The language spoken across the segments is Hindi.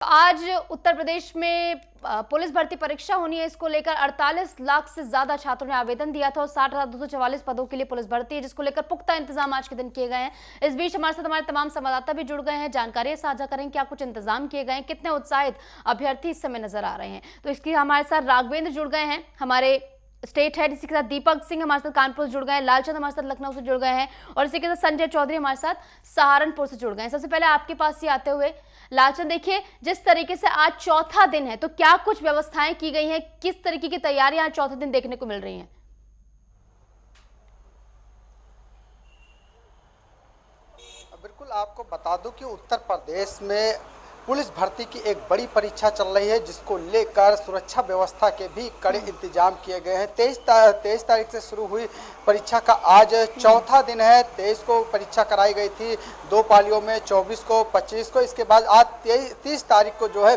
आज उत्तर प्रदेश में पुलिस भर्ती परीक्षा होनी है। इसको लेकर 48 लाख से ज्यादा छात्रों ने आवेदन दिया था और 60,244 पदों के लिए पुलिस भर्ती है, जिसको लेकर पुख्ता इंतजाम आज के दिन किए गए हैं। इस बीच हमारे साथ हमारे तमाम संवाददाता भी जुड़ गए हैं, जानकारी साझा करेंगे क्या कुछ इंतजाम किए गए हैं, कितने उत्साहित अभ्यर्थी इस समय नजर आ रहे हैं। तो इसके हमारे साथ राघवेंद्र जुड़ गए हैं, हमारे स्टेट हेड। इसी के साथ दीपक सिंह हमारे साथ कानपुर से जुड़ गए हैं, लालचंद हमारे साथ लखनऊ से जुड़ गए हैं और इसी के साथ संजय चौधरी हमारे साथ सहारनपुर से जुड़ गए हैं। सबसे पहले आपके पास ही आते हुए लालचंद, देखिए जिस तरीके से आज चौथा दिन है, तो क्या कुछ व्यवस्थाएं की गई हैं, किस तरीके की तैयारियां आज चौथे दिन देखने को मिल रही हैं? बिल्कुल, आपको बता दूं कि उत्तर प्रदेश में पुलिस भर्ती की एक बड़ी परीक्षा चल रही है, जिसको लेकर सुरक्षा व्यवस्था के भी कड़े इंतजाम किए गए हैं। 23 तारीख से शुरू हुई परीक्षा का आज चौथा दिन है। 23 को परीक्षा कराई गई थी 2 पालियों में, 24 को, 25 को। इसके बाद आज 30 तारीख को जो है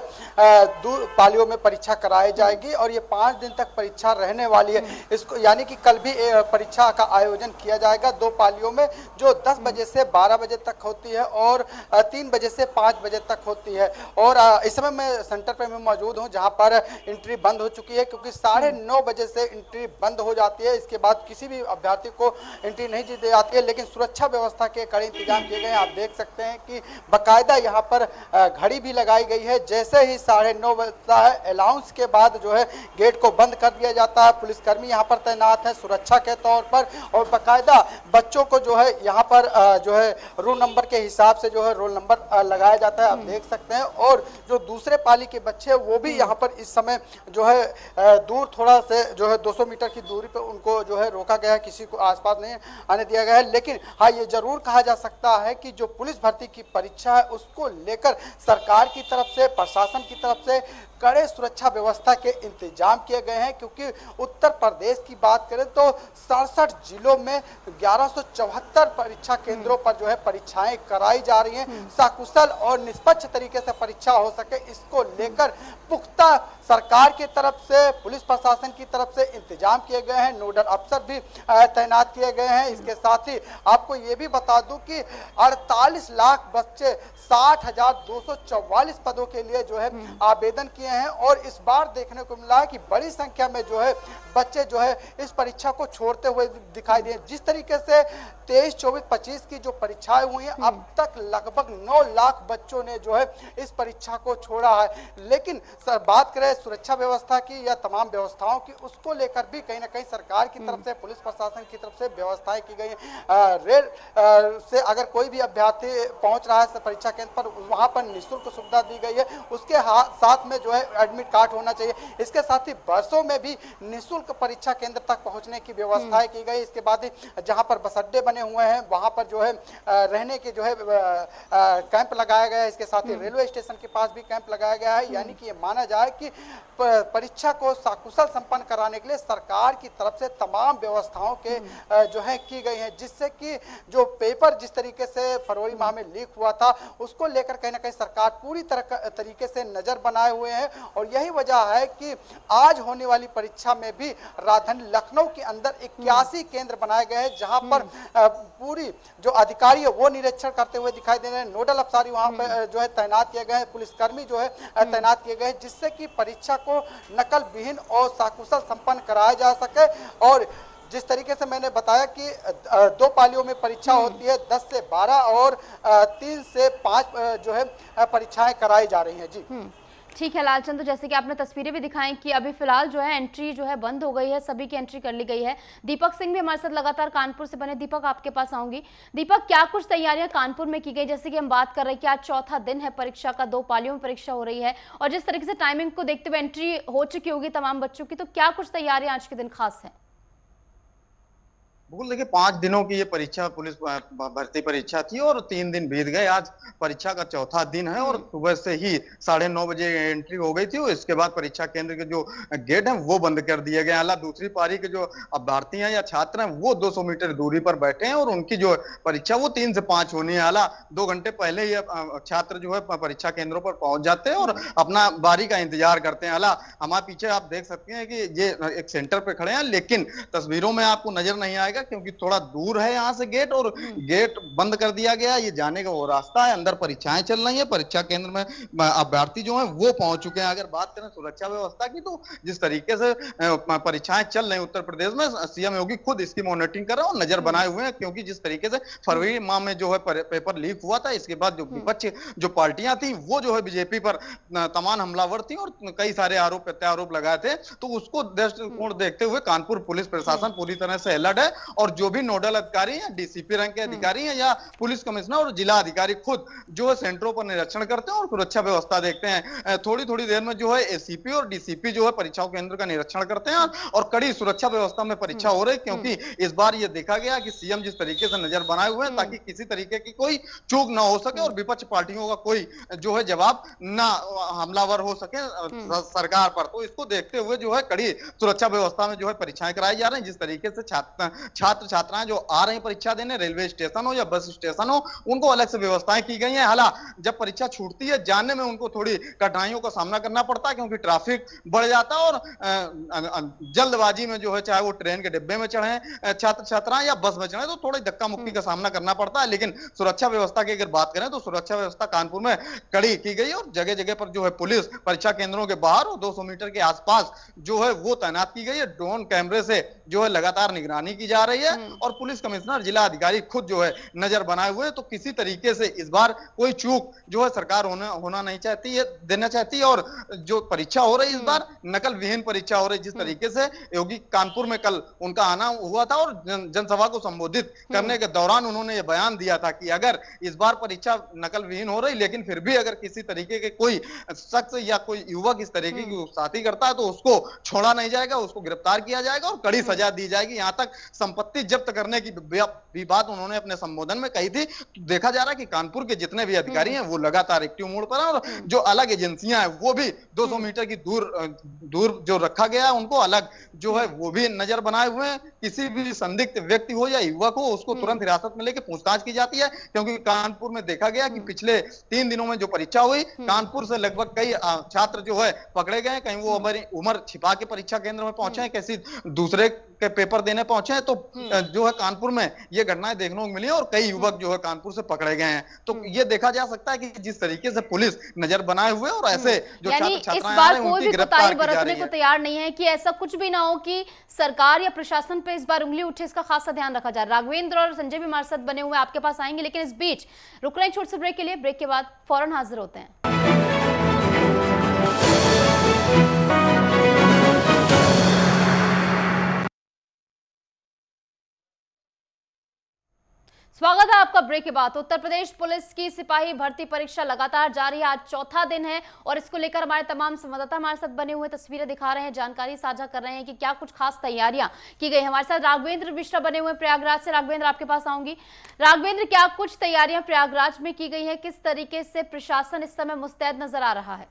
2 पालियों में परीक्षा कराई जाएगी और ये 5 दिन तक परीक्षा रहने वाली है। इसको यानी कि कल भी परीक्षा का आयोजन किया जाएगा 2 पालियों में, जो 10 बजे से 12 बजे तक होती है और 3 बजे से 5 बजे तक होती है। और इस समय मैं सेंटर पे मैं मौजूद हूं, जहां पर एंट्री बंद हो चुकी है, क्योंकि 9:30 बजे से एंट्री बंद हो जाती है। इसके बाद किसी भी अभ्यर्थी को एंट्री नहीं दी जाती है, लेकिन सुरक्षा व्यवस्था के कड़े इंतजाम किए गए हैं। आप देख सकते हैं कि बाकायदा यहाँ पर घड़ी भी लगाई गई है। जैसे ही 9:30 बजता है, अनाउंस के बाद जो है गेट को बंद कर दिया जाता है। पुलिसकर्मी यहाँ पर तैनात है सुरक्षा के तौर पर, और बाकायदा बच्चों को जो है यहाँ पर जो है रोल नंबर के हिसाब से जो है रोल नंबर लगाया जाता है। आप देख सकते हैं। और जो दूसरे पाली के बच्चे वो भी यहाँ पर इस समय जो है दूर थोड़ा से जो है 200 मीटर की दूरी पर उनको जो है रोका गया है, किसी को आसपास नहीं आने दिया गया है। लेकिन हाँ, ये जरूर कहा जा सकता है कि जो पुलिस भर्ती की परीक्षा है, उसको लेकर सरकार की तरफ से, प्रशासन की तरफ से कड़े सुरक्षा व्यवस्था के इंतजाम किए गए हैं। क्योंकि उत्तर प्रदेश की बात करें तो 67 जिलों में 1174 परीक्षा केंद्रों पर जो है परीक्षाएं कराई जा रही हैं। सकुशल और निष्पक्ष तरीके से परीक्षा हो सके, इसको लेकर पुख्ता सरकार की तरफ से, पुलिस प्रशासन की तरफ से इंतजाम किए गए हैं। नोडल अफसर भी तैनात किए गए हैं। इसके साथ ही आपको ये भी बता दूं कि 48 लाख बच्चे 60,244 पदों के लिए जो है आवेदन किए हैं। और इस बार देखने को मिला है कि बड़ी संख्या में जो है बच्चे जो है इस परीक्षा को छोड़ते हुए दिखाई दिए। जिस तरीके से 23, 24, 25 की जो परीक्षाएं हुई हैं, अब तक लगभग 9 लाख बच्चों ने जो है इस परीक्षा को छोड़ा है। लेकिन सर, बात करें सुरक्षा व्यवस्था की या तमाम व्यवस्थाओं की, उसको लेकर भी कहीं ना कहीं सरकार की तरफ से, पुलिस प्रशासन की तरफ से व्यवस्थाएं की गई हैं। रेल से अगर कोई भी अभ्यर्थी पहुंच रहा है परीक्षा केंद्र पर, वहां पर निःशुल्क सुविधा दी गई है। उसके साथ में जो है एडमिट कार्ड होना चाहिए। इसके साथ ही बसों में भी निःशुल्क परीक्षा केंद्र तक पहुंचने की व्यवस्थाएं की गई। इसके बाद जहां पर बस अड्डे बने हुए हैं, वहां पर जो है रहने के जो है कैंप लगाया गया है। इसके साथ ही रेलवे स्टेशन के पास भी कैंप लगाया गया है। यानी कि ये माना जाए कि परीक्षा को सकुशल संपन्न कराने के लिए सरकार की तरफ से तमाम व्यवस्थाओं के जो है की गई है, जिससे कि जो पेपर जिस तरीके से फरवरी माह में लीक हुआ था, उसको लेकर कहीं ना कहीं सरकार पूरी तरीके से नजर बनाए हुए हैं। और यही वजह है कि आज होने वाली परीक्षा में भी राजधानी लखनऊ के अंदर 81 केंद्र बनाए गए हैं, जहां पर पूरी जो अधिकारी है वो निरीक्षण करते हुए दिखाई दे रहे हैं। नोडल अफसर वहां पर जो है तैनात किए गए हैं, पुलिसकर्मी जो है तैनात किए गए हैं, जिससे कि परीक्षा को नकल विहीन और सकुशल संपन्न कराया जा सके। और जिस तरीके से मैंने बताया कि 2 पालियों में परीक्षा होती है, 10 से 12 और 3 से 5 जो है परीक्षाएं कराई जा रही हैं। जी ठीक है लालचंद, तो जैसे कि आपने तस्वीरें भी दिखाई कि अभी फिलहाल जो है एंट्री जो है बंद हो गई है, सभी की एंट्री कर ली गई है। दीपक सिंह भी हमारे साथ लगातार कानपुर से बने। दीपक, आपके पास आऊंगी। दीपक, क्या कुछ तैयारियां कानपुर में की गई? जैसे कि हम बात कर रहे हैं कि आज चौथा दिन है परीक्षा का, 2 पालियों में परीक्षा हो रही है और जिस तरीके से टाइमिंग को देखते हुए एंट्री हो चुकी होगी तमाम बच्चों की, तो क्या कुछ तैयारियां आज के दिन खास है? बिल्कुल, देखिए 5 दिनों की ये परीक्षा, पुलिस भर्ती परीक्षा थी और 3 दिन बीत गए। आज परीक्षा का चौथा दिन है और सुबह से ही 9:30 बजे एंट्री हो गई थी और इसके बाद परीक्षा केंद्र के जो गेट हैं वो बंद कर दिए गए। हालांकि दूसरी पारी के जो अभ्यर्थी हैं या छात्र हैं वो 200 मीटर दूरी पर बैठे हैं और उनकी जो परीक्षा वो 3 से 5 होनी है। हालांकि 2 घंटे पहले ही छात्र जो है परीक्षा केंद्रों पर पहुंच जाते हैं और अपना बारी का इंतजार करते हैं। हालांकि हमारे पीछे आप देख सकते हैं कि ये एक सेंटर पे खड़े हैं, लेकिन तस्वीरों में आपको नजर नहीं आएगा जाएगा, क्योंकि थोड़ा दूर है यहाँ से गेट, और गेट बंद कर दिया गया। ये जाने का वो रास्ता है, अंदर परीक्षाएं चल रही है, परीक्षा केंद्र में अभ्यर्थी जो है वो पहुंच चुके हैं। अगर बात करें सुरक्षा व्यवस्था की, तो जिस तरीके से परीक्षाएं चल रही हैं उत्तर प्रदेश में, सीएम योगी खुद इसकी मॉनिटरिंग कर रहे हैं और नजर बनाए हुए हैं, क्योंकि जिस तरीके से फरवरी माह में जो है पेपर लीक हुआ था, इसके बाद जो विपक्ष जो पार्टियां थी वो जो है बीजेपी पर तमाम हमलावर थी और कई सारे आरोप प्रत्यारोप लगाए थे। तो उसको दृष्टिकोण देखते हुए कानपुर पुलिस प्रशासन पूरी तरह से अलर्ट है, और जो भी नोडल अधिकारी या डीसीपी रैंक के अधिकारी हैं या पुलिस कमिश्नर और जिला अधिकारी खुद जो है सेंटरों पर निरीक्षण करते हैं और सुरक्षा व्यवस्था देखते हैं। थोड़ी थोड़ी देर में जो है एसीपी और डीसीपी जो है परीक्षाओं केंद्र का निरीक्षण करते हैं और कड़ी सुरक्षा व्यवस्था में परीक्षा हो रही, क्योंकि इस बार यह देखा गया कि सीएम जिस तरीके से नजर बनाए हुए हैं ताकि किसी तरीके की कोई चूक ना हो सके और विपक्ष पार्टियों का कोई जो है जवाब ना हमलावर हो सके सरकार पर। तो इसको देखते हुए जो है कड़ी सुरक्षा व्यवस्था में जो है परीक्षाएं कराई जा रही हैं। जिस तरीके से छात्र छात्राएं जो आ रहे हैं परीक्षा देने, रेलवे स्टेशन हो या बस स्टेशन हो, उनको अलग से व्यवस्थाएं की गई हैं। हालांकि जब परीक्षा छूटती है जाने में उनको थोड़ी कठिनाइयों का सामना करना पड़ता है, क्योंकि ट्रैफिक बढ़ जाता है और जल्दबाजी में जो है चाहे वो ट्रेन के डिब्बे में चढ़े छात्र छात्राएं या बस में चढ़े तो थोड़ी धक्का मुक्की का सामना करना पड़ता है। लेकिन सुरक्षा व्यवस्था की अगर बात करें तो सुरक्षा व्यवस्था कानपुर में कड़ी की गई और जगह जगह पर जो है पुलिस परीक्षा केंद्रों के बाहर और 200 मीटर के आसपास जो है वो तैनात की गई है। ड्रोन कैमरे से जो है लगातार निगरानी की जा रही है और पुलिस कमिश्नर जिला अधिकारी खुद जो है नजर बनाए हुए। तो किसी तरीके से इस बार कोई चूक जो है सरकार होना नहीं चाहती है, देना चाहती है। और जो परीक्षा हो रही है इस बार नकल विहीन परीक्षा हो रही है। जिस तरीके से योगी कानपुर में कल उनका आना हुआ था और जनसभा को संबोधित करने के दौरान उन्होंने ये बयान दिया था कि अगर इस बार परीक्षा नकल विहीन हो रही, लेकिन फिर भी अगर किसी तरीके के कोई शख्स या कोई युवक इस तरीके की गुस्ताखी करता है तो उसको छोड़ा नहीं जाएगा, उसको गिरफ्तार किया जाएगा और कड़ी सजा दी जाएगी। यहां तक संपत्ति जब्त करने की भी बात उन्होंने अपने संबोधन में कही थी। तो देखा जा रहा है कि कानपुर के जितने भी अधिकारी हैं वो लगातार एक्टिव मोड पर हैं और जो अलग एजेंसियां हैं वो भी 200 मीटर की दूर जो रखा गया है उनको अलग जो है वो भी नजर बनाए हुए हैं। किसी भी संदिग्ध व्यक्ति हो या युवक हो उसको तुरंत हिरासत में लेकर पूछताछ की जाती है, क्योंकि कानपुर में देखा गया कि पिछले 3 दिनों में जो परीक्षा हुई कानपुर से लगभग कई छात्र जो है पकड़े गए। कहीं वो उम्र छिपा के परीक्षा केंद्र में पहुंचे हैं, किसी दूसरे के पेपर देने पहुंचे हैं। तो जो है कानपुर में ये घटनाएं देखने को मिली और कई युवक जो है कानपुर से पकड़े गए हैं। तो ये देखा जा सकता है कि जिस तरीके से पुलिस नजर बनाए हुए और ऐसे जो छात्र छात्राएं आ रहे हैं उनकी गिरफ्तारी बरतने को तैयार नहीं है कि ऐसा कुछ भी ना हो कि सरकार या प्रशासन पे इस बार उंगली उठे, इसका खासा ध्यान रखा जाए। राघवेंद्र और संजय भी हमारे साथ बने हुए आपके पास आएंगे, लेकिन इस बीच रुक रहे हैं छोटे से ब्रेक के लिए। ब्रेक के बाद फौरन हाजिर होते हैं। स्वागत है आपका ब्रेक के बाद। उत्तर प्रदेश पुलिस की सिपाही भर्ती परीक्षा लगातार जारी है, आज चौथा दिन है और इसको लेकर हमारे तमाम संवाददाता हमारे साथ बने हुए तस्वीरें दिखा रहे हैं, जानकारी साझा कर रहे हैं कि क्या कुछ खास तैयारियां की गई। हमारे साथ राघवेंद्र मिश्रा बने हुए प्रयागराज से। राघवेंद्र, आपके पास आऊंगी। राघवेंद्र, क्या कुछ तैयारियां प्रयागराज में की गई है, किस तरीके से प्रशासन इस समय मुस्तैद नजर आ रहा है?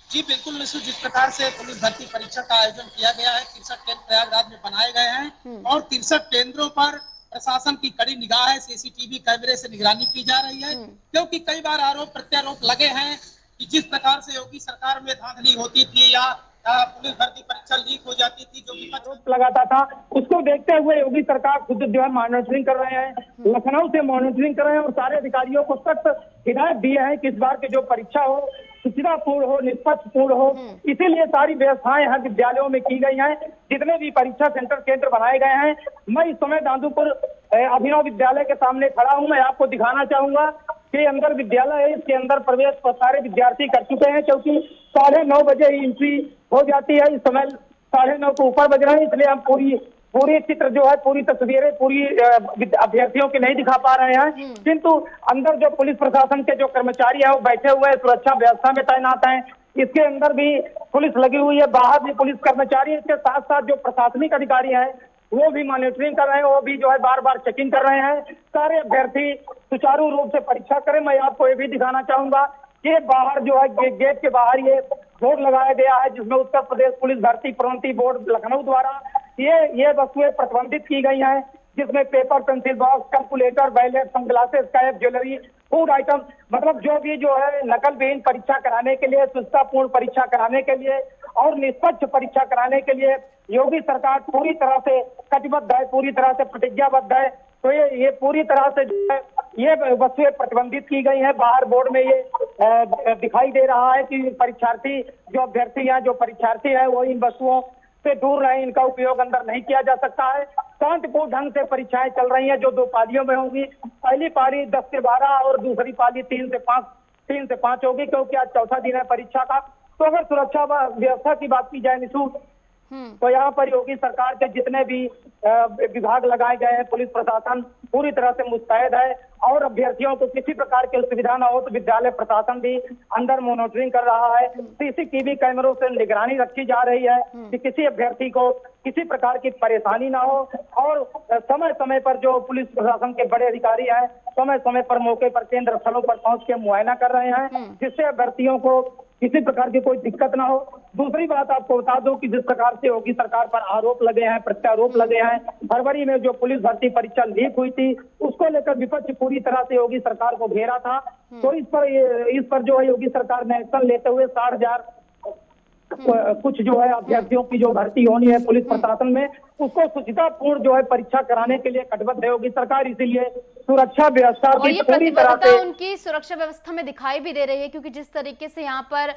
जी बिल्कुल निशु, जिस प्रकार से पुलिस भर्ती परीक्षा का आयोजन किया गया है, 63 केंद्र प्रयागराज में बनाए गए हैं और 63 केंद्रों पर प्रशासन की कड़ी निगाह है। सीसीटीवी कैमरे से निगरानी की जा रही है, क्योंकि कई बार आरोप प्रत्यारोप लगे हैं कि जिस प्रकार से योगी सरकार में धांधली होती थी या पुलिस भर्ती परीक्षा लीक हो जाती थी, जो विपक्ष लगाता था, उसको देखते हुए योगी सरकार खुद जो है मॉनिटरिंग कर रहे हैं, लखनऊ से मॉनिटरिंग कर रहे हैं और सारे अधिकारियों को सख्त हिदायत दी है कि इस बार की जो परीक्षा हो सुचितापूर्ण हो, निष्पक्षपूर्ण हो। इसीलिए सारी व्यवस्थाएं हर विद्यालयों में की गई हैं। जितने भी परीक्षा सेंटर केंद्र बनाए गए हैं, मैं इस समय दांदूपुर अभिनव विद्यालय के सामने खड़ा हूं। मैं आपको दिखाना चाहूंगा कि अंदर विद्यालय है, इसके अंदर प्रवेश सारे विद्यार्थी कर चुके हैं, क्योंकि 9:30 बजे ही एंट्री हो जाती है। इस समय 9:30 को ऊपर बज रहे हैं, इसलिए हम पूरी चित्र जो है, पूरी तस्वीरें पूरी अभ्यर्थियों की नहीं दिखा पा रहे हैं, किंतु अंदर जो पुलिस प्रशासन के जो कर्मचारी है वो बैठे हुए हैं, सुरक्षा व्यवस्था में तैनात हैं। इसके अंदर भी पुलिस लगी हुई है, बाहर भी पुलिस कर्मचारी, इसके साथ साथ जो प्रशासनिक अधिकारी हैं वो भी मॉनिटरिंग कर रहे हैं, वो भी जो है बार बार चेकिंग कर रहे हैं। सारे अभ्यर्थी सुचारू रूप से परीक्षा करें। मैं आपको ये भी दिखाना चाहूंगा कि बाहर जो है गेट के बाहर ये बोर्ड लगाया गया है, जिसमें उत्तर प्रदेश पुलिस भर्ती प्रोन्नति बोर्ड लखनऊ द्वारा ये वस्तुएं प्रतिबंधित की गई हैं, जिसमें paper, pencil box, calculator, ballot, sunglasses, cap, jewellery food item, मतलब जो भी जो है नकल विहीन परीक्षा कराने के लिए, सुचितापूर्ण परीक्षा कराने के लिए और निष्पक्ष परीक्षा कराने के लिए योगी सरकार पूरी तरह से कटिबद्ध है, पूरी तरह से प्रतिज्ञाबद्ध है। तो ये पूरी तरह से जो है ये वस्तुएं प्रतिबंधित की गई हैं। बाहर बोर्ड में ये दिखाई दे रहा है कि परीक्षार्थी जो अभ्यर्थी हैं, जो परीक्षार्थी है वो इन वस्तुओं से दूर रहे, इनका उपयोग अंदर नहीं किया जा सकता है। शांतिपूर्ण ढंग से परीक्षाएं चल रही हैं जो 2 पालियों में होंगी। पहली पाली 10 से 12 और दूसरी पाली 3 से 5 होगी, क्योंकि आज चौथा दिन है परीक्षा का। तो अगर सुरक्षा व्यवस्था की बात की जाए निशु, तो यहाँ पर योगी सरकार के जितने भी विभाग लगाए गए हैं, पुलिस प्रशासन पूरी तरह से मुस्तैद है और अभ्यर्थियों को किसी प्रकार की असुविधा न हो तो विद्यालय प्रशासन भी अंदर मॉनिटरिंग कर रहा है। सीसीटीवी कैमरों से निगरानी रखी जा रही है कि किसी अभ्यर्थी को किसी प्रकार की परेशानी ना हो और समय समय पर जो पुलिस प्रशासन के बड़े अधिकारी हैं समय समय पर मौके पर केंद्र स्थलों पर पहुंच के मुआयना कर रहे हैं, जिससे अभ्यर्थियों को किसी प्रकार की कोई दिक्कत ना हो। दूसरी बात आपको बता दूं कि जिस प्रकार से योगी सरकार पर आरोप लगे हैं, प्रत्यारोप लगे हैं, फरवरी में जो पुलिस भर्ती परीक्षा लीक हुई थी उसको लेकर विपक्ष पूरी तरह से योगी सरकार को घेरा था। तो इस पर जो है योगी सरकार ने एक्शन लेते हुए 60,000 कुछ जो है अभ्यर्थियों की जो भर्ती होनी है पुलिस प्रशासन में, उसको सुचितापूर्ण जो है परीक्षा कराने के लिए कटिबद्ध है योगी सरकार। इसीलिए सुरक्षा व्यवस्था और ये पूरी तरह प्रतिबद्धता से उनकी सुरक्षा व्यवस्था में दिखाई भी दे रही है, क्योंकि जिस तरीके से यहाँ पर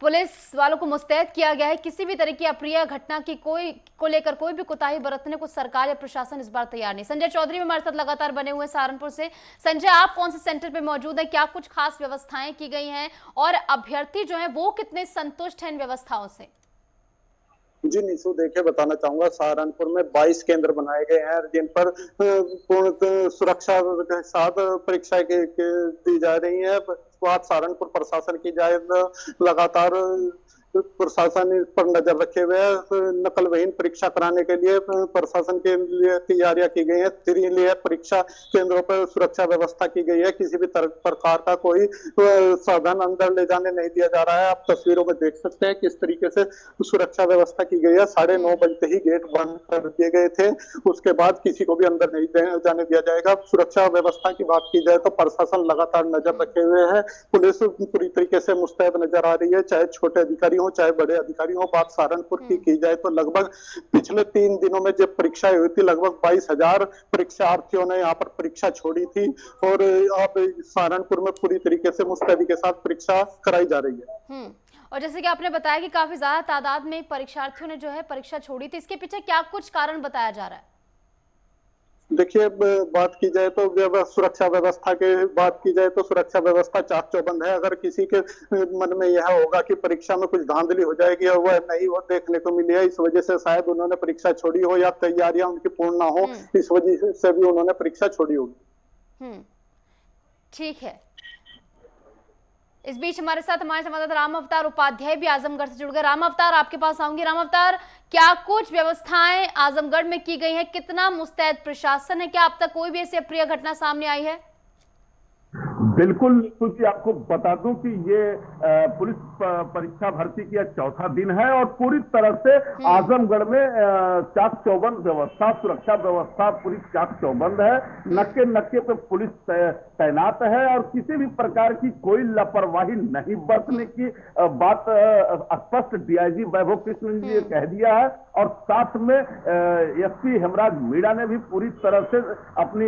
पुलिस वालों को मुस्तैद किया गया है, किसी भी तरह की अप्रिय घटना की को लेकर कोई भी कोताही बरतने को सरकार या प्रशासन इस बार तैयार नहीं। संजय चौधरी भी हमारे साथ लगातार बने हुए सहारनपुर से। संजय, आप कौन से सेंटर पे मौजूद है, क्या कुछ खास व्यवस्थाएं की गई हैं और अभ्यर्थी जो है वो कितने संतुष्ट हैं इन व्यवस्थाओं से? जी निशु, देखिए बताना चाहूंगा, सहारनपुर में 22 केंद्र बनाए गए हैं जिन पर पूर्ण सुरक्षा के साथ परीक्षाएं दी जा रही है। बात सहारनपुर प्रशासन की जाए, लगातार प्रशासन इस पर नजर रखे हुए है। नकल विहीन परीक्षा कराने के लिए प्रशासन के लिए तैयारियां की गई है। 3 लेयर परीक्षा केंद्रों पर सुरक्षा व्यवस्था की गई है। किसी भी प्रकार का कोई साधन अंदर ले जाने नहीं दिया जा रहा है। आप तस्वीरों में देख सकते हैं किस तरीके से सुरक्षा व्यवस्था की गई है। 9:30 बजते ही गेट बंद कर दिए गए थे, उसके बाद किसी को भी अंदर नहीं जाने दिया जाएगा। सुरक्षा व्यवस्था की बात की जाए तो प्रशासन लगातार नजर रखे हुए है। पुलिस पूरी तरीके से मुस्तैद नजर आ रही है, चाहे छोटे अधिकारी हो चाहे बड़े अधिकारी हो। बात सहारनपुर की जाए तो लगभग पिछले 3 दिनों में जब परीक्षाएं हुई थी लगभग 22,000 परीक्षार्थियों ने यहाँ पर परीक्षा छोड़ी थी और अब सहारनपुर में पूरी तरीके से मुस्तैदी के साथ परीक्षा कराई जा रही है। और जैसे कि आपने बताया कि काफी ज्यादा तादाद में परीक्षार्थियों ने जो है परीक्षा छोड़ी थी, इसके पीछे क्या कुछ कारण बताया जा रहा है? देखिए, बात की जाए तो सुरक्षा व्यवस्था के बात की जाए तो सुरक्षा व्यवस्था चाक चौबंद है। अगर किसी के मन में यह होगा कि परीक्षा में कुछ धांधली हो जाएगी और वह नहीं वो देखने को मिली है, इस वजह से शायद उन्होंने परीक्षा छोड़ी हो या तैयारियां उनकी पूर्ण ना हो, इस वजह से भी उन्होंने परीक्षा छोड़ी होगी। ठीक है। इस बीच हमारे साथ हमारे संवाददाता राम अवतार उपाध्याय भी आजमगढ़ से जुड़ गए। राम अवतार, आपके पास आऊंगी। राम अवतार, क्या कुछ व्यवस्थाएं आजमगढ़ में की गई हैं? कितना मुस्तैद प्रशासन है? क्या अब तक कोई भी ऐसी अप्रिय घटना सामने आई है? बिल्कुल, क्योंकि आपको बता दूं कि ये पुलिस परीक्षा भर्ती की चौथा दिन है और पूरी तरह से आजमगढ़ में चाक चौबंद व्यवस्था, सुरक्षा व्यवस्था पूरी चाक चौबंद है। नक्के नक्के पे पुलिस तैनात है और किसी भी प्रकार की कोई लापरवाही नहीं बरतने की बात स्पष्ट डीआईजी वैभव कृष्ण जी ने कह दिया है। और साथ में एसपी हेमराज मीणा ने भी पूरी तरह से अपनी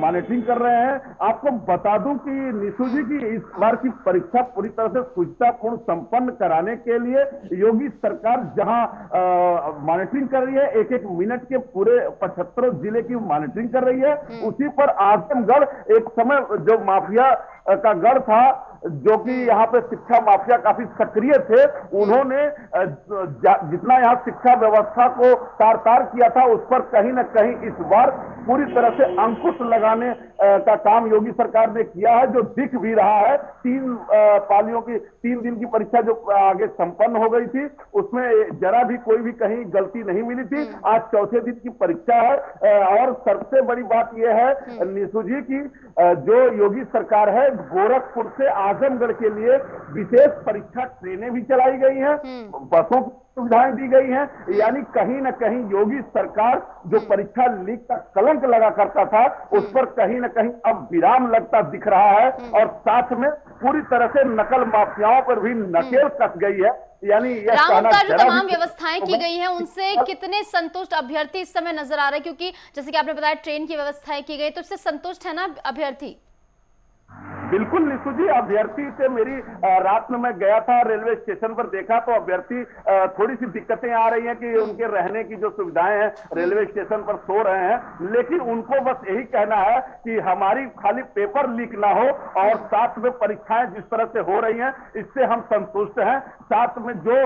मॉनिटरिंग कर रहे हैं। आपको बता दूं कि निशु जी की इस बार की परीक्षा पूरी तरह से सुचितापूर्ण संपन्न कराने के लिए योगी सरकार जहां मॉनिटरिंग कर रही है, एक मिनट के पूरे 75 जिले की मॉनिटरिंग कर रही है, उसी पर आजमगढ़ एक समय जो माफिया का गढ़ था, जो कि यहाँ पे शिक्षा माफिया काफी सक्रिय थे, उन्होंने जितना यहाँ शिक्षा व्यवस्था को तार-तार किया था, उस पर कहीं ना कहीं इस बार पूरी तरह से अंकुश लगाने का काम योगी सरकार ने किया है, जो दिख भी रहा है। 3 पालियों की 3 दिन की परीक्षा जो आगे संपन्न हो गई थी, उसमें जरा भी कोई भी कहीं गलती नहीं मिली थी। आज चौथे दिन की परीक्षा है और सबसे बड़ी बात यह है निशु जी की जो योगी सरकार है, गोरखपुर से आजमगढ़ के लिए विशेष परीक्षा ट्रेनें भी चलाई गई हैं, बसों सुविधाएं दी गई हैं। यानी कहीं ना कहीं योगी सरकार जो परीक्षा लीक का कलंक लगा करता था, उस पर कहीं ना कहीं अब विराम लगता दिख रहा है और साथ में पूरी तरह से नकल माफियाओं पर भी नकेल कस गई है। यानी यह राम कहना अवतार, जो जरा तमाम भी व्यवस्थाएं की गई हैं उनसे कितने संतुष्ट अभ्यर्थी इस समय नजर आ रहे हैं? क्योंकि जैसे कि आपने बताया ट्रेन की व्यवस्थाएं की गई, तो इससे संतुष्ट है ना अभ्यर्थी? बिल्कुल निशु जी, अभ्यर्थी से मेरी रात में मैं गया था, रेलवे स्टेशन पर देखा तो अभ्यर्थी थोड़ी सी दिक्कतें आ रही हैं कि उनके रहने की जो सुविधाएं हैं रेलवे स्टेशन पर सो रहे हैं, लेकिन उनको बस यही कहना है कि हमारी खाली पेपर लीक ना हो और साथ में परीक्षाएं जिस तरह से हो रही हैं इससे हम संतुष्ट हैं। साथ में जो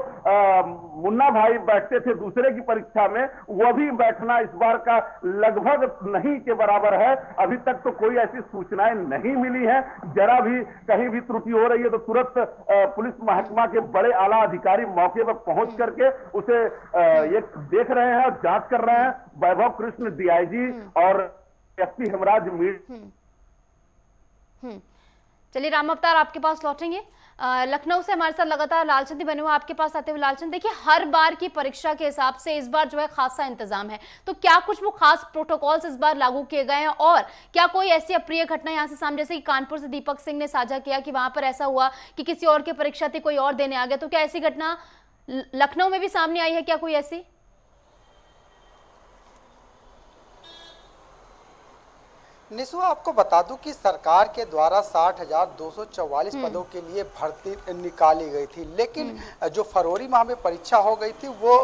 मुन्ना भाई बैठते थे दूसरे की परीक्षा में, वह भी बैठना इस बार का लगभग नहीं के बराबर है। अभी तक तो कोई ऐसी सूचनाएं नहीं मिली है। जरा भी कहीं भी त्रुटि हो रही है तो तुरंत पुलिस महकमा के बड़े आला अधिकारी मौके पर पहुंच करके उसे ये देख रहे हैं और जांच कर रहे हैं। वैभव कृष्ण डीआईजी और एसपी हेमराज मीर। चलिए राम अवतार, आपके पास लौटेंगे। लखनऊ से हमारे साथ लगातार लालचंद बने हुए, आपके पास आते हुए। लालचंद, देखिए हर बार की परीक्षा के हिसाब से इस बार जो है खासा इंतजाम है, तो क्या कुछ वो खास प्रोटोकॉल्स इस बार लागू किए गए हैं और क्या कोई ऐसी अप्रिय घटना यहाँ से सामने, जैसे कि कानपुर से दीपक सिंह ने साझा किया कि वहां पर ऐसा हुआ कि किसी और की परीक्षा थी, कोई और देने आ गया, तो क्या ऐसी घटना लखनऊ में भी सामने आई है? क्या कोई ऐसी? निशु, आपको बता दूं कि सरकार के द्वारा 60,244 पदों के लिए भर्ती निकाली गई थी, लेकिन जो फरवरी माह में परीक्षा हो गई थी वो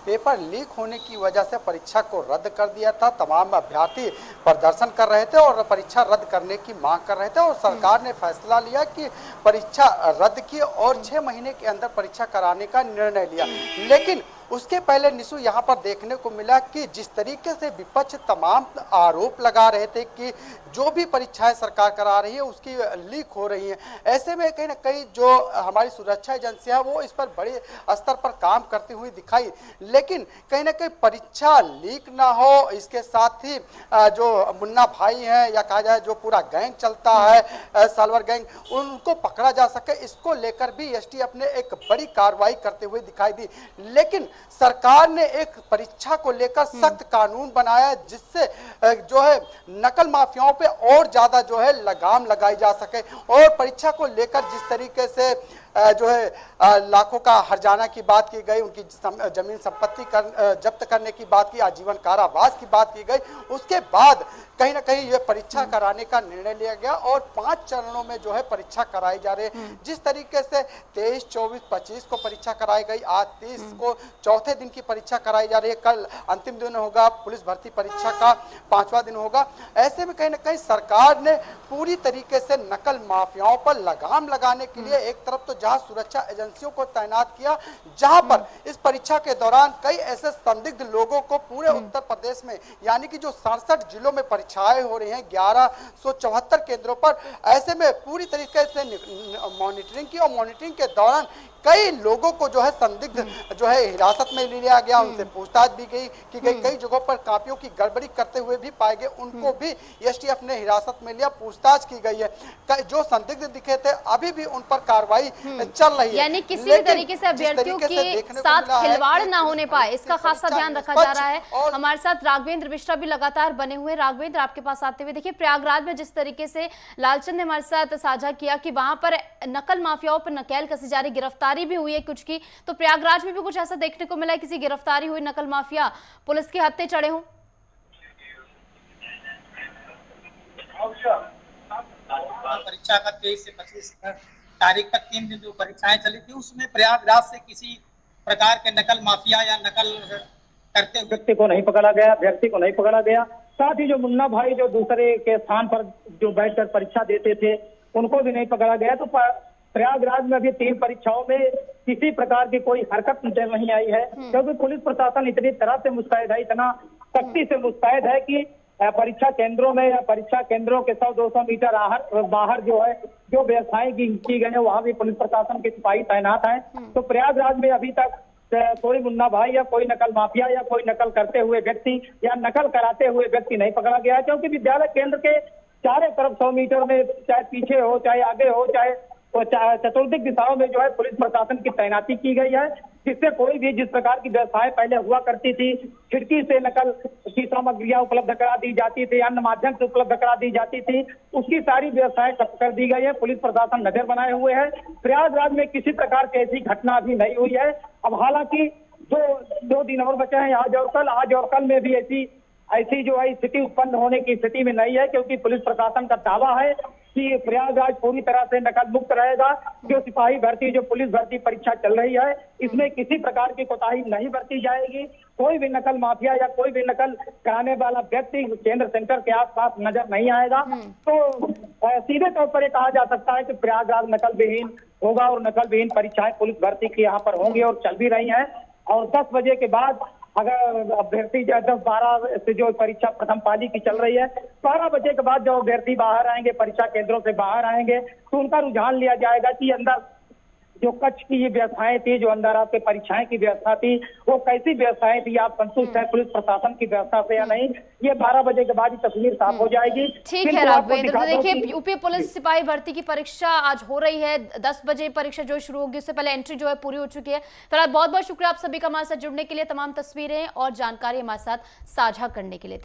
पेपर लीक होने की वजह से परीक्षा को रद्द कर दिया था। तमाम अभ्यर्थी प्रदर्शन कर रहे थे और परीक्षा रद्द करने की मांग कर रहे थे और सरकार ने फैसला लिया कि परीक्षा रद्द की और 6 महीने के अंदर परीक्षा कराने का निर्णय लिया। लेकिन उसके पहले निशु यहाँ पर देखने को मिला कि जिस तरीके से विपक्ष तमाम आरोप लगा रहे थे कि जो भी परीक्षाएं सरकार करा रही है उसकी लीक हो रही है, ऐसे में कहीं ना कहीं जो हमारी सुरक्षा एजेंसियां वो इस पर बड़े स्तर पर काम करती हुई दिखाई। लेकिन कहीं ना कहीं परीक्षा लीक ना हो, इसके साथ ही जो मुन्ना भाई हैं या कहा जाए जो पूरा गैंग चलता है सालवर गैंग, उनको पकड़ा जा सके, इसको लेकर भी एसटीएफ ने एक बड़ी कार्रवाई करते हुए दिखाई दी। लेकिन सरकार ने एक परीक्षा को लेकर सख्त कानून बनाया जिससे जो है नकल माफियाओं पे और ज्यादा जो है लगाम लगाई जा सके और परीक्षा को लेकर जिस तरीके से जो है लाखों का हर्जाना की बात की गई, उनकी जमीन संपत्ति जब्त करने की बात की, आजीवन कारावास की बात की गई, उसके बाद कहीं ना कहीं ये परीक्षा कराने का निर्णय लिया गया और 5 चरणों में जो है परीक्षा कराई जा रही है। जिस तरीके से 23, 24, 25 को परीक्षा कराई गई, आज 30 को चौथे दिन की परीक्षा कराई जा रही है, कल अंतिम दिन होगा, पुलिस भर्ती परीक्षा का 5वां दिन होगा। ऐसे में कहीं ना कहीं सरकार ने पूरी तरीके से नकल माफियाओं पर लगाम लगाने के लिए एक तरफ तो जहां सुरक्षा एजेंसियों को तैनात किया, जहां पर इस परीक्षा के दौरान कई ऐसे संदिग्ध लोगों को पूरे उत्तर प्रदेश में यानी कि जो 67 जिलों में परीक्षाएं हो रही हैं 1174 केंद्रों पर, ऐसे में पूरी तरीके से मॉनिटरिंग की और मॉनिटरिंग के दौरान कई लोगों को जो है संदिग्ध जो है हिरासत में लिया गया, उनसे पूछताछ भी की गई, कई जगहों पर कापियों की गड़बड़ी करते हुए भी पाए गए, उनको भी एसटीएफ ने हिरासत में लिया, पूछताछ की गई है। जो संदिग्ध दिखे थे अभी भी उन पर कार्रवाई चल रही है। यानी किसी भी तरीके से अभ्यर्थियों के साथ खिलवाड़ ना होने पाए, इसका खासा ध्यान रखा जा रहा है। हमारे साथ राघवेंद्र मिश्रा भी लगातार बने हुए। राघवेंद्र, आपके पास आते हुए, देखिए प्रयागराज में जिस तरीके से लालचंद ने हमारे साथ साझा किया कि वहां पर नकल माफियाओं पर नकेल कसी जा रही, गिरफ्तारी भी हुई है कुछ की, तो प्रयागराज में भी कुछ ऐसा देखने को मिला है, किसी गिरफ्तारी हुई, नकल माफिया पुलिस के हत्थे चढ़े हों? परीक्षा का 23 से 25 तारीख तक 3 दिन जो परीक्षाएं चली थी उसमें प्रयागराज से किसी प्रकार के नकल माफिया या नकल करते व्यक्ति को नहीं पकड़ा गया, व्यक्ति को नहीं पकड़ा गया। साथ ही जो मुन्ना भाई जो दूसरे के स्थान पर जो बैठकर परीक्षा देते थे उनको भी नहीं पकड़ा गया। तो प्रयागराज में अभी 3 परीक्षाओं में किसी प्रकार की कोई हरकत नहीं आई है, क्योंकि पुलिस प्रशासन इतनी तरह से मुस्तैद है, इतना सख्ती से मुस्तैद है कि परीक्षा केंद्रों में या परीक्षा केंद्रों के 100-200 मीटर बाहर जो है जो व्यवस्थाएं की गई है वहां भी पुलिस प्रशासन के सिपाही तैनात हैं। तो प्रयागराज में अभी तक कोई मुन्ना भाई या कोई नकल माफिया या कोई नकल करते हुए व्यक्ति या नकल कराते हुए व्यक्ति नहीं पकड़ा गया है, क्योंकि विद्यालय केंद्र के चारों तरफ 100 मीटर में चाहे पीछे हो, चाहे आगे हो, चाहे चतुर्दिक दिशाओं में जो है पुलिस प्रशासन की तैनाती की गई है, जिससे कोई भी जिस प्रकार की व्यवस्थाएं पहले हुआ करती थी, खिड़की से नकल की सामग्रियां उपलब्ध करा दी जाती थी, अन्य माध्यम से उपलब्ध करा दी जाती थी, उसकी सारी व्यवस्थाएं कर दी गई है। पुलिस प्रशासन नजर बनाए हुए है। प्रयागराज में किसी प्रकार की ऐसी घटना अभी नहीं हुई है। अब हालांकि दो दिन और बचे हैं, आज और कल में भी ऐसी जो है स्थिति उत्पन्न होने की स्थिति में नहीं है, क्योंकि पुलिस प्रशासन का दावा है कि प्रयागराज पूरी तरह से नकल मुक्त रहेगा। जो सिपाही भर्ती, जो पुलिस भर्ती परीक्षा चल रही है, इसमें किसी प्रकार की कोताही नहीं बरती जाएगी। कोई भी नकल माफिया या कोई भी नकल कराने वाला व्यक्ति केंद्र सेंटर के आसपास नजर नहीं आएगा। तो सीधे तौर पर यह कहा जा सकता है कि प्रयागराज नकल विहीन होगा और नकल विहीन परीक्षाएं पुलिस भर्ती की यहाँ पर होंगी और चल भी रही है। और 10 बजे के बाद अगर अभ्यर्थी 10-12 से जो परीक्षा प्रथम पाली की चल रही है, 12 बजे के बाद जो अभ्यर्थी बाहर आएंगे, परीक्षा केंद्रों से बाहर आएंगे, तो उनका रुझान लिया जाएगा कि अंदर जो कक्ष की ये व्यवस्थाएं थी, जो अंदर आपके परीक्षाएं की व्यवस्था थी, वो कैसी व्यवस्थाएं थी, आप संतुष्ट है पुलिस प्रशासन की व्यवस्था से या नहीं, ये 12 बजे के बाद ही तस्वीर साफ हो जाएगी। ठीक है राघवेंद्र, तो देखिए यूपी पुलिस सिपाही भर्ती की परीक्षा आज हो रही है, 10 बजे परीक्षा जो शुरू होगी, उससे पहले एंट्री जो है पूरी हो चुकी है। फिलहाल बहुत बहुत शुक्रिया आप सभी का हमारे साथ जुड़ने के लिए, तमाम तस्वीरें और जानकारी हमारे साथ साझा करने के लिए।